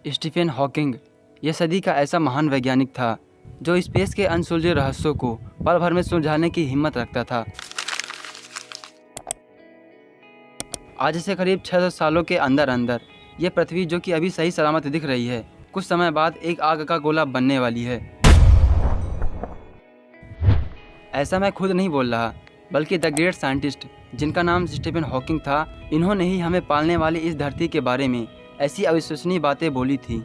Stephen Hawking यह सदी का ऐसा महान वैज्ञानिक था जो स्पेस के अनसुलझे रहस्यों को पल भर में सुलझाने की हिम्मत रखता था। आज से करीब 600 सालों के अंदर ये पृथ्वी, जो कि अभी सही सलामत दिख रही है, कुछ समय बाद एक आग का गोला बनने वाली है। ऐसा मैं खुद नहीं बोल रहा, बल्कि द ग्रेट साइंटिस्ट जिनका नाम स्टीफन हॉकिंग था, इन्होंने ही हमें पालने वाली इस धरती के बारे में ऐसी अविश्वसनीय बातें बोली थी।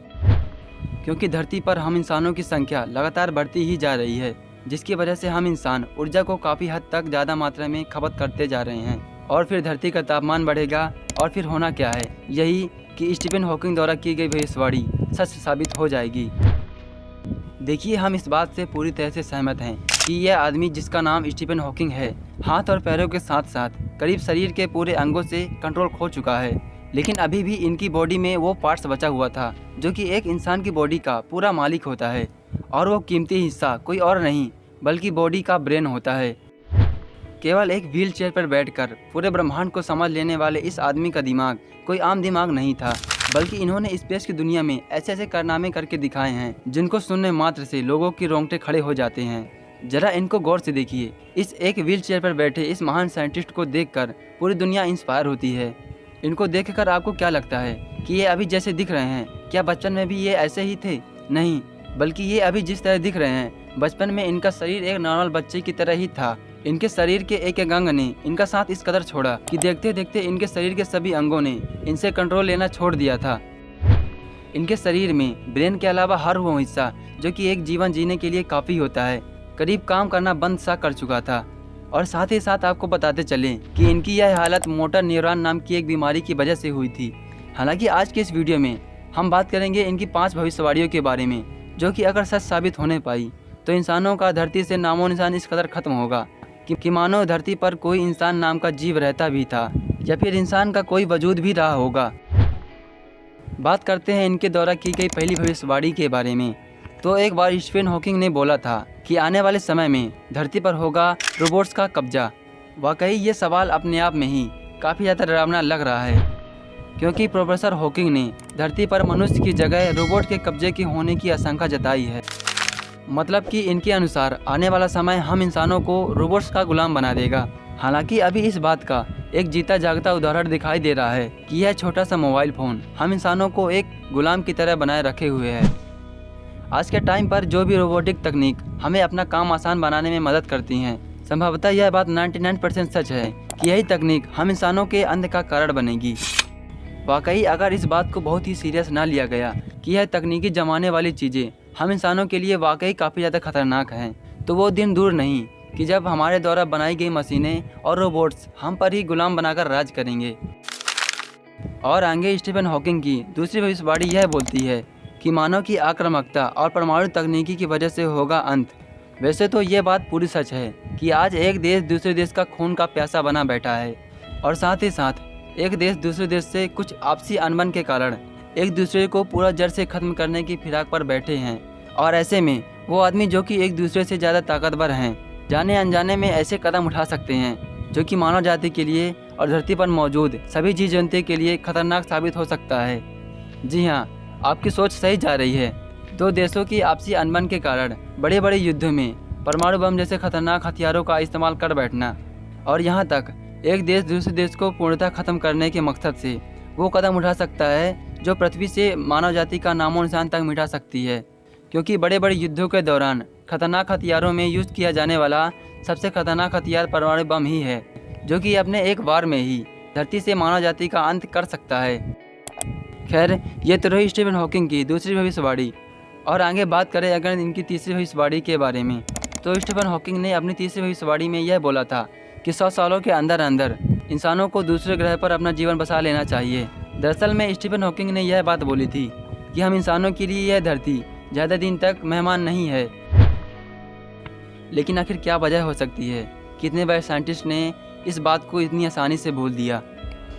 क्योंकि धरती पर हम इंसानों की संख्या लगातार बढ़ती ही जा रही है, जिसकी वजह से हम इंसान ऊर्जा को काफ़ी हद तक ज़्यादा मात्रा में खपत करते जा रहे हैं और फिर धरती का तापमान बढ़ेगा और फिर होना क्या है, यही कि स्टीफन हॉकिंग द्वारा की गई भविष्यवाणी सच साबित हो जाएगी। देखिए, हम इस बात से पूरी तरह से सहमत हैं कि यह आदमी जिसका नाम स्टीफन हॉकिंग है, हाथ और पैरों के साथ साथ करीब शरीर के पूरे अंगों से कंट्रोल खो चुका है, लेकिन अभी भी इनकी बॉडी में वो पार्ट्स बचा हुआ था जो कि एक इंसान की बॉडी का पूरा मालिक होता है। और वो कीमती हिस्सा कोई और नहीं बल्कि बॉडी का ब्रेन होता है। केवल एक व्हील चेयर पर बैठकर पूरे ब्रह्मांड को समझ लेने वाले इस आदमी का दिमाग कोई आम दिमाग नहीं था, बल्कि इन्होंने स्पेस की दुनिया में ऐसे ऐसे कारनामे करके दिखाए हैं जिनको सुनने मात्र से लोगों की रोंगटे खड़े हो जाते हैं। जरा इनको गौर से देखिए। इस एक व्हील चेयर पर बैठे इस महान साइंटिस्ट को देखकर पूरी दुनिया इंस्पायर होती है। इनको देखकर आपको क्या लगता है कि ये अभी जैसे दिख रहे हैं, क्या बचपन में भी ये ऐसे ही थे? नहीं, बल्कि ये अभी जिस तरह दिख रहे हैं, बचपन में इनका शरीर एक नॉर्मल बच्चे की तरह ही था। इनके शरीर के एक एक अंग ने इनका साथ इस कदर छोड़ा कि देखते देखते इनके शरीर के सभी अंगों ने इनसे कंट्रोल लेना छोड़ दिया था। इनके शरीर में ब्रेन के अलावा हर वो हिस्सा जो कि एक जीवन जीने के लिए काफ़ी होता है, करीब काम करना बंद सा कर चुका था। और साथ ही साथ आपको बताते चलें कि इनकी यह हालत मोटर न्यूरॉन नाम की एक बीमारी की वजह से हुई थी। हालांकि आज के इस वीडियो में हम बात करेंगे इनकी 5 भविष्यवाणियों के बारे में, जो कि अगर सच साबित होने पाई तो इंसानों का धरती से नामो निशान इस कदर खत्म होगा कि मानो धरती पर कोई इंसान नाम का जीव रहता भी था या फिर इंसान का कोई वजूद भी रहा होगा। बात करते हैं इनके द्वारा की गई पहली भविष्यवाणी के बारे में। तो एक बार स्टीफन हॉकिंग ने बोला था कि आने वाले समय में धरती पर होगा रोबोट्स का कब्जा। वाकई ये सवाल अपने आप में ही काफ़ी ज़्यादा डरावना लग रहा है, क्योंकि प्रोफेसर हॉकिंग ने धरती पर मनुष्य की जगह रोबोट के कब्जे की होने की आशंका जताई है। मतलब कि इनके अनुसार आने वाला समय हम इंसानों को रोबोट्स का गुलाम बना देगा। हालांकि अभी इस बात का एक जीता जागता उदाहरण दिखाई दे रहा है कि यह छोटा सा मोबाइल फ़ोन हम इंसानों को एक गुलाम की तरह बनाए रखे हुए है। आज के टाइम पर जो भी रोबोटिक तकनीक हमें अपना काम आसान बनाने में मदद करती हैं, संभवतः यह बात 99% सच है कि यही तकनीक हम इंसानों के अंत का कारण बनेगी। वाकई अगर इस बात को बहुत ही सीरियस ना लिया गया कि यह तकनीकी जमाने वाली चीज़ें हम इंसानों के लिए वाकई काफ़ी ज़्यादा खतरनाक हैं, तो वो दिन दूर नहीं कि जब हमारे द्वारा बनाई गई मशीनें और रोबोट्स हम पर ही गुलाम बनाकर राज करेंगे। और आगे स्टीफन हॉकिंग की दूसरी भविष्यवाणी यह बोलती है कि मानव की आक्रामकता और परमाणु तकनीकी की वजह से होगा अंत। वैसे तो ये बात पूरी सच है कि आज एक देश दूसरे देश का खून का प्यासा बना बैठा है, और साथ ही साथ एक देश दूसरे देश से कुछ आपसी अनबन के कारण एक दूसरे को पूरा जड़ से खत्म करने की फिराक पर बैठे हैं। और ऐसे में वो आदमी जो कि एक दूसरे से ज़्यादा ताकतवर हैं, जाने अनजाने में ऐसे कदम उठा सकते हैं जो कि मानव जाति के लिए और धरती पर मौजूद सभी जीव जंतु के लिए खतरनाक साबित हो सकता है। जी हाँ, आपकी सोच सही जा रही है। दो देशों की आपसी अनबन के कारण बड़े बड़े युद्धों में परमाणु बम जैसे खतरनाक हथियारों का इस्तेमाल कर बैठना, और यहाँ तक एक देश दूसरे देश को पूर्णतः खत्म करने के मकसद से वो कदम उठा सकता है जो पृथ्वी से मानव जाति का नामो निशान तक मिटा सकती है। क्योंकि बड़े बड़े युद्धों के दौरान खतरनाक हथियारों में यूज़ किया जाने वाला सबसे खतरनाक हथियार परमाणु बम ही है, जो कि अपने एक बार में ही धरती से मानव जाति का अंत कर सकता है। खैर, ये तो रही स्टीफन हॉकिंग की दूसरी भविष्यवाणी। और आगे बात करें अगर इनकी तीसरी भविष्यवाणी के बारे में, तो स्टीफन हॉकिंग ने अपनी तीसरी भविष्यवाणी में यह बोला था कि 100 सालों के अंदर इंसानों को दूसरे ग्रह पर अपना जीवन बसा लेना चाहिए। दरअसल में स्टीफन हॉकिंग ने यह बात बोली थी कि हम इंसानों के लिए यह धरती ज़्यादा दिन तक मेहमान नहीं है। लेकिन आखिर क्या वजह हो सकती है? कितने बड़े साइंटिस्ट ने इस बात को इतनी आसानी से भूल दिया?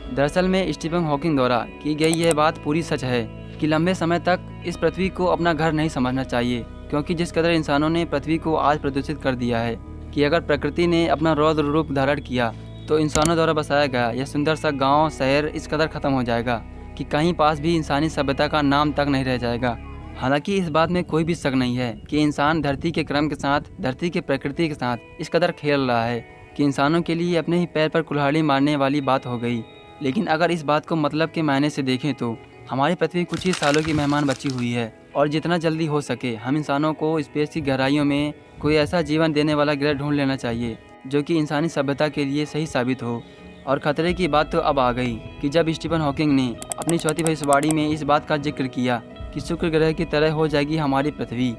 दरअसल में स्टीफन हॉकिंग द्वारा की गई यह बात पूरी सच है कि लंबे समय तक इस पृथ्वी को अपना घर नहीं समझना चाहिए, क्योंकि जिस कदर इंसानों ने पृथ्वी को आज प्रदूषित कर दिया है कि अगर प्रकृति ने अपना रौद्र रूप धारण किया तो इंसानों द्वारा बसाया गया यह सुंदर सा गांव शहर इस कदर ख़त्म हो जाएगा कि कहीं पास भी इंसानी सभ्यता का नाम तक नहीं रह जाएगा। हालांकि इस बात में कोई भी शक नहीं है कि इंसान धरती के क्रम के साथ, धरती के प्रकृति के साथ इस कदर खेल रहा है कि इंसानों के लिए अपने ही पैर पर कुल्हाड़ी मारने वाली बात हो गई। लेकिन अगर इस बात को मतलब के मायने से देखें तो हमारी पृथ्वी कुछ ही सालों की मेहमान बची हुई है और जितना जल्दी हो सके हम इंसानों को स्पेस की गहराइयों में कोई ऐसा जीवन देने वाला ग्रह ढूंढ लेना चाहिए जो कि इंसानी सभ्यता के लिए सही साबित हो। और खतरे की बात तो अब आ गई कि जब स्टीफन हॉकिंग ने अपनी चौथी भविष्यवाणी में इस बात का जिक्र किया कि शुक्र ग्रह की तरह हो जाएगी हमारी पृथ्वी।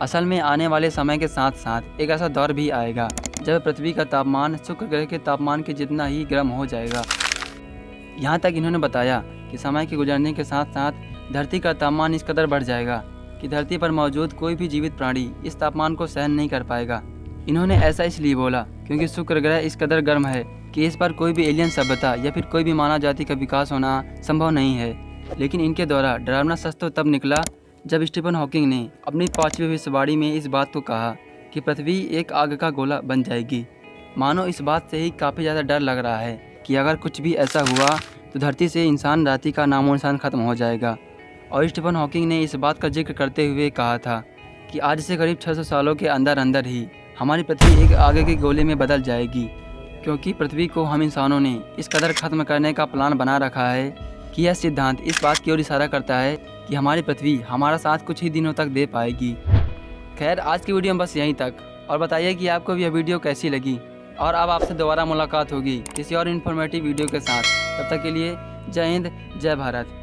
असल में आने वाले समय के साथ साथ एक ऐसा दौर भी आएगा जब पृथ्वी का तापमान शुक्र ग्रह के तापमान के जितना ही गर्म हो जाएगा। यहाँ तक इन्होंने बताया कि समय के गुजरने के साथ साथ धरती का तापमान इस कदर बढ़ जाएगा कि धरती पर मौजूद कोई भी जीवित प्राणी इस तापमान को सहन नहीं कर पाएगा। इन्होंने ऐसा इसलिए बोला क्योंकि शुक्र ग्रह इस कदर गर्म है कि इस पर कोई भी एलियन सभ्यता या फिर कोई भी मानव जाति का विकास होना संभव नहीं है। लेकिन इनके द्वारा डरावना सच तो तब निकला जब स्टीफन हॉकिंग ने अपनी 5वीं भविष्यवाणी में इस बात को कहा कि पृथ्वी एक आग का गोला बन जाएगी। मानो इस बात से ही काफ़ी ज़्यादा डर लग रहा है कि अगर कुछ भी ऐसा हुआ तो धरती से इंसान जाति का नामो निशान खत्म हो जाएगा। और स्टीफन हॉकिंग ने इस बात का जिक्र करते हुए कहा था कि आज से करीब 600 सालों के अंदर अंदर ही हमारी पृथ्वी एक आग के गोले में बदल जाएगी, क्योंकि पृथ्वी को हम इंसानों ने इस कदर ख़त्म करने का प्लान बना रखा है कि यह सिद्धांत इस बात की ओर इशारा करता है कि हमारी पृथ्वी हमारा साथ कुछ ही दिनों तक दे पाएगी। खैर, आज की वीडियो में बस यहीं तक। और बताइए कि आपको यह वीडियो कैसी लगी। और अब आपसे दोबारा मुलाकात होगी किसी और इन्फॉर्मेटिव वीडियो के साथ। तब तक के लिए जय हिंद, जय भारत।